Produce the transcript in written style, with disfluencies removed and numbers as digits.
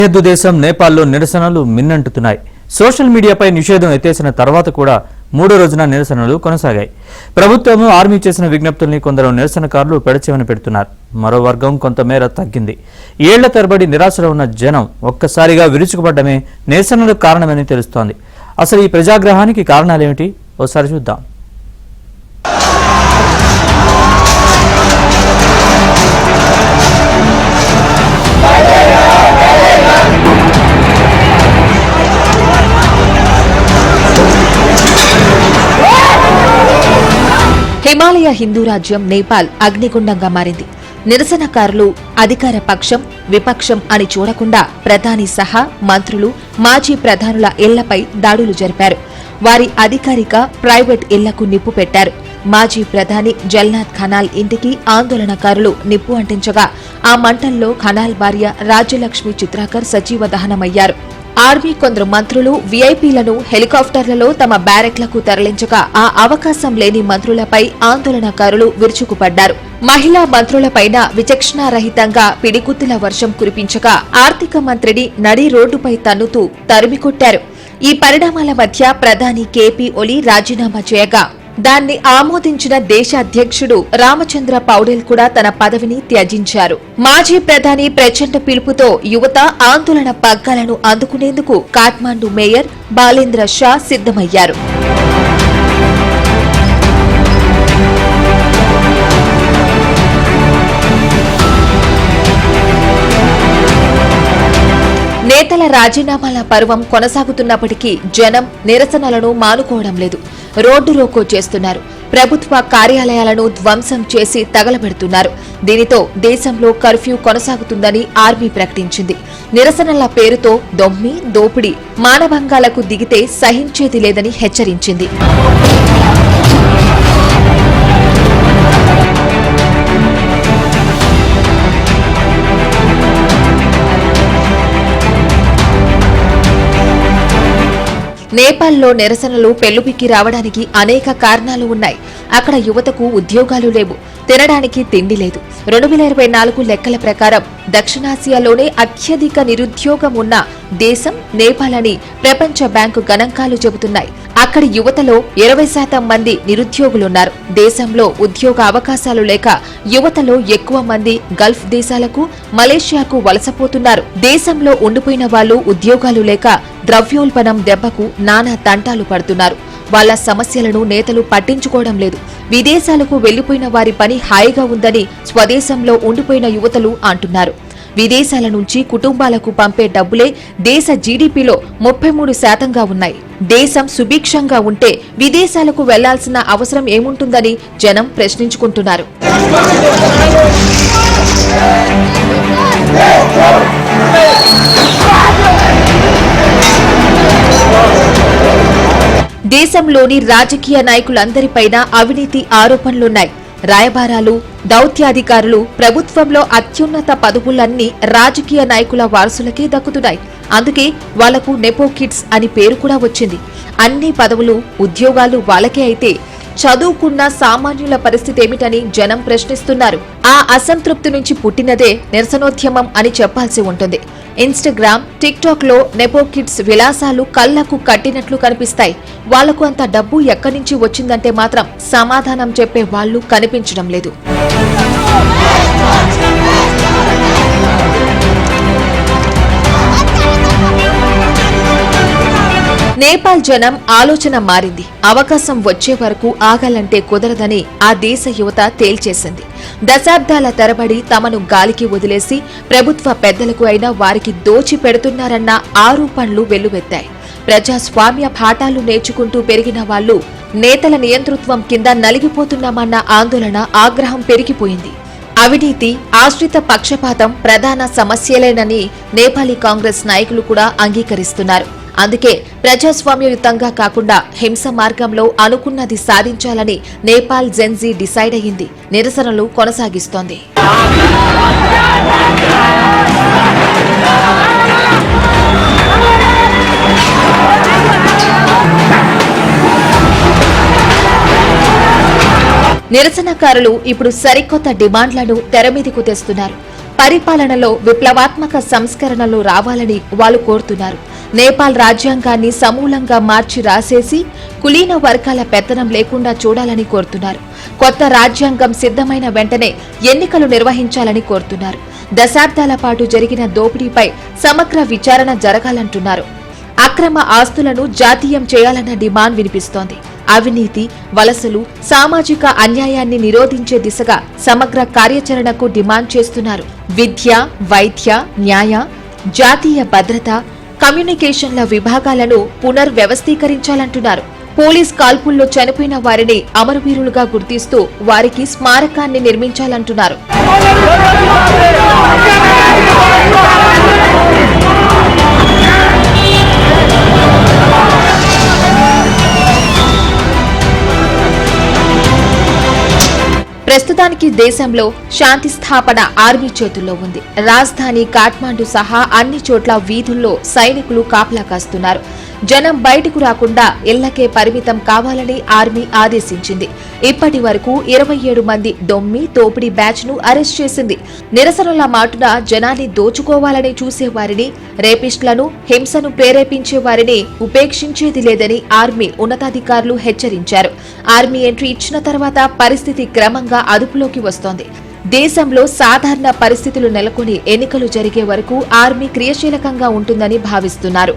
సరిహద్దు దేశం నేపాల్లో నిరసనలు మిన్నంటుతున్నాయి. సోషల్ మీడియాపై నిషేధం ఎత్తేసిన తర్వాత కూడా మూడో రోజున నిరసనలు కొనసాగాయి. ప్రభుత్వం ఆర్మీ చేసిన విజ్ఞప్తుల్ని కొందరు నిరసనకారులు పెడచెవిన పెడుతున్నారు. మరో వర్గం కొంతమేర తగ్గింది. ఏళ్ల తరబడి నిరాశలో ఉన్న జనం ఒక్కసారిగా విరుచుకుపడ్డమే నిరసనలకు కారణమని తెలుస్తోంది. అసలు ఈ ప్రజాగ్రహానికి కారణాలేమిటి ఒకసారి చూద్దాం. హిమాలయ హిందూ రాజ్యం నేపాల్ అగ్నిగుండంగా మారింది. నిరసనకారులు అధికార పక్షం విపక్షం అని చూడకుండా ప్రధాని సహా మంత్రులు మాజీ ప్రధానుల ఇళ్లపై దాడులు జరిపారు. వారి అధికారిక ప్రైవేట్ ఇళ్లకు నిప్పు పెట్టారు. మాజీ ప్రధాని జల్నాథ్ ఖనాల్ ఇంటికి ఆందోళనకారులు నిప్పు అంటించగా ఆ మంటల్లో ఖనాల్ భార్య రాజ్యలక్ష్మి చిత్రాకర్ సజీవ దహనమయ్యారు. ఆర్మీ కొందరు మంత్రులు వీఐపీలను హెలికాప్టర్లలో తమ బ్యారెక్లకు తరలించగా ఆ అవకాశం లేని మంత్రులపై ఆందోళనకారులు విరుచుకుపడ్డారు. మహిళా మంత్రులపైన విచక్షణారహితంగా పిడిగుద్దుల వర్షం కురిపించగా ఆర్థిక మంత్రిని నడి రోడ్డుపై తన్నుతూ తరిమికొట్టారు. ఈ పరిణామాల మధ్య ప్రధాని కేపీ ఒలి రాజీనామా చేయగా దాన్ని ఆమోదించిన దేశ అధ్యక్షుడు రామచంద్ర పౌడేల్ కూడా తన పదవిని త్యజించారు. మాజీ ప్రధాని ప్రచండ పిలుపుతో యువత ఆందోళన పగ్గాలను అందుకునేందుకు కాఠ్మాండు మేయర్ బాలేంద్ర షా సిద్ధమయ్యారు. నేతల రాజీనామాల పర్వం కొనసాగుతున్నప్పటికీ జనం నిరసనలను మానుకోవడం లేదు. రోడ్డు రోకో చేస్తున్నారు. ప్రభుత్వ కార్యాలయాలను ధ్వంసం చేసి తగలబెడుతున్నారు. దీనితో దేశంలో కర్ఫ్యూ కొనసాగుతుందని ఆర్మీ ప్రకటించింది. నిరసనల పేరుతో దొమ్మి దోపిడీ మానభంగాలకు దిగితే సహించేది లేదని హెచ్చరించింది. నేపాల్లో నిరసనలు పెళ్లుపిక్కి రావడానికి అనేక కారణాలు ఉన్నాయి. అక్కడ యువతకు ఉద్యోగాలు లేవు, తినడానికి తిండి లేదు. 2024 లెక్కల ప్రకారం దక్షిణాసియాలోనే అత్యధిక నిరుద్యోగం ఉన్న దేశం నేపాల్ అని ప్రపంచ బ్యాంకు గణాంకాలు చెబుతున్నాయి. అక్కడి యువతలో 20% మంది నిరుద్యోగులున్నారు. దేశంలో ఉద్యోగ అవకాశాలు లేక యువతలో ఎక్కువ మంది గల్ఫ్ దేశాలకు మలేషియాకు వలసపోతున్నారు. దేశంలో ఉండిపోయిన వాళ్లు ఉద్యోగాలు లేక ద్రవ్యోల్బణం దెబ్బకు నానా తంటాలు పడుతున్నారు. వాళ్ల సమస్యలను నేతలు పట్టించుకోవడం లేదు. విదేశాలకు వెళ్లిపోయిన వారి పని హాయిగా ఉందని స్వదేశంలో ఉండిపోయిన యువతలు అంటున్నారు. విదేశాల నుంచి కుటుంబాలకు పంపే డబ్బులే దేశ జీడీపీలో 33%గా ఉన్నాయి. దేశం సుభిక్షంగా ఉంటే విదేశాలకు వెళ్లాల్సిన అవసరం ఏముంటుందని జనం ప్రశ్నించుకుంటున్నారు. దేశంలోని రాజకీయ నాయకులందరిపైన అవినీతి ఆరోపణలున్నాయి. రాయబారాలు దౌత్యాధికారులు ప్రభుత్వంలో అత్యున్నత పదవులన్నీ రాజకీయ నాయకుల వారసులకే దక్కుతున్నాయి. అందుకే వాళ్లకు నెపో కిడ్స్ అని పేరు కూడా వచ్చింది. అన్ని పదవులు ఉద్యోగాలు వాళ్ళకే అయితే చదువుకున్న సామాన్యుల పరిస్థితి ఏమిటని జనం ప్రశ్నిస్తున్నారు. ఆ అసంతృప్తి నుంచి పుట్టినదే నిరసనోద్యమం అని చెప్పాల్సి ఉంటుంది. ఇన్స్టాగ్రామ్ టిక్టాక్ లో నెపో కిడ్స్ విలాసాలు కళ్లకు కట్టినట్లు కనిపిస్తాయి. వాళ్లకు అంత డబ్బు ఎక్కడి నుంచి వచ్చిందంటే మాత్రం సమాధానం చెప్పే వాళ్లు కనిపించడం లేదు. నేపాల్ జనం ఆలోచన మారింది. అవకాశం వచ్చే వరకు ఆగాలంటే కుదరదని ఆ దేశ యువత తేల్చేసింది. దశాబ్దాల తరబడి తమను గాలికి వదిలేసి ప్రభుత్వ పెద్దలకు అయినా వారికి దోచి పెడుతున్నారన్న ఆరోపణలు వెల్లువెత్తాయి. ప్రజాస్వామ్య పాఠాలు నేర్చుకుంటూ పెరిగిన వాళ్లు నేతల నియంతృత్వం కింద నలిగిపోతున్నామన్న ఆందోళన ఆగ్రహం పెరిగిపోయింది. అవినీతి ఆశ్రిత పక్షపాతం ప్రధాన సమస్యలేనని నేపాలీ కాంగ్రెస్ నాయకులు కూడా అంగీకరిస్తున్నారు. అందుకే ప్రజాస్వామ్యయుతంగా కాకుండా హింస మార్గంలో అనుకున్నది సాధించాలని నేపాల్ జెన్జీ డిసైడ్ అయ్యింది. నిరసనలు కొనసాగిస్తోంది. నిరసనకారులు ఇప్పుడు సరికొత్త డిమాండ్లను తెరమీదకు తెస్తున్నారు. పరిపాలనలో విప్లవాత్మక సంస్కరణలు రావాలని వాళ్ళు కోరుతున్నారు. నేపాల్ రాజ్యాంగాన్ని సమూలంగా మార్చి రాసేసి కులీన వర్గాల పెత్తనం లేకుండా చూడాలని కోరుతున్నారు. కొత్త రాజ్యాంగం సిద్ధమైన వెంటనే ఎన్నికలు నిర్వహించాలని కోరుతున్నారు. దశాబ్దాల పాటు జరిగిన దోపిడీపై సమగ్ర విచారణ జరగాలంటున్నారు. అక్రమ ఆస్తులను జాతీయం చేయాలన్న డిమాండ్ వినిపిస్తోంది. అవినీతి, వలసలు, సామాజిక అన్యాయాన్ని నిరోధించే దిశగా సమగ్ర కార్యాచరణకు డిమాండ్ చేస్తున్నారు. విద్య, వైద్య, న్యాయ, జాతీయ భద్రత, కమ్యూనికేషన్ల విభాగాలను పునర్వ్యవస్థీకరించాలంటున్నారు. పోలీస్ కాల్పుల్లో చనిపోయిన వారిని అమరవీరులుగా గుర్తిస్తూ వారికి స్మారకాన్ని నిర్మించాలంటున్నారు. ప్రస్తుతానికి దేశంలో శాంతి స్థాపన ఆర్మీ చేతుల్లో ఉంది. రాజధాని కాఠ్మాండు సహా అన్ని చోట్ల వీధుల్లో సైనికులు కాపలా కాస్తున్నారు. జనం బయటకు రాకుండా ఇళ్లకే పరిమితం కావాలని ఆర్మీ ఆదేశించింది. ఇప్పటి వరకు 27 మంది దొమ్మి తోపిడీ బ్యాచ్ ను అరెస్ట్ చేసింది. నిరసనల మాటున జనాన్ని దోచుకోవాలని చూసేవారిని, రేపిస్టులను, హింసను ప్రేరేపించే వారిని ఉపేక్షించేది లేదని ఆర్మీ ఉన్నతాధికారులు హెచ్చరించారు. ఆర్మీ ఎంట్రీ ఇచ్చిన తర్వాత పరిస్థితి క్రమంగా అదుపులోకి వస్తోంది. దేశంలో సాధారణ పరిస్థితులు నెలకొని ఎన్నికలు జరిగే వరకు ఆర్మీ క్రియాశీలకంగా ఉంటుందని భావిస్తున్నారు.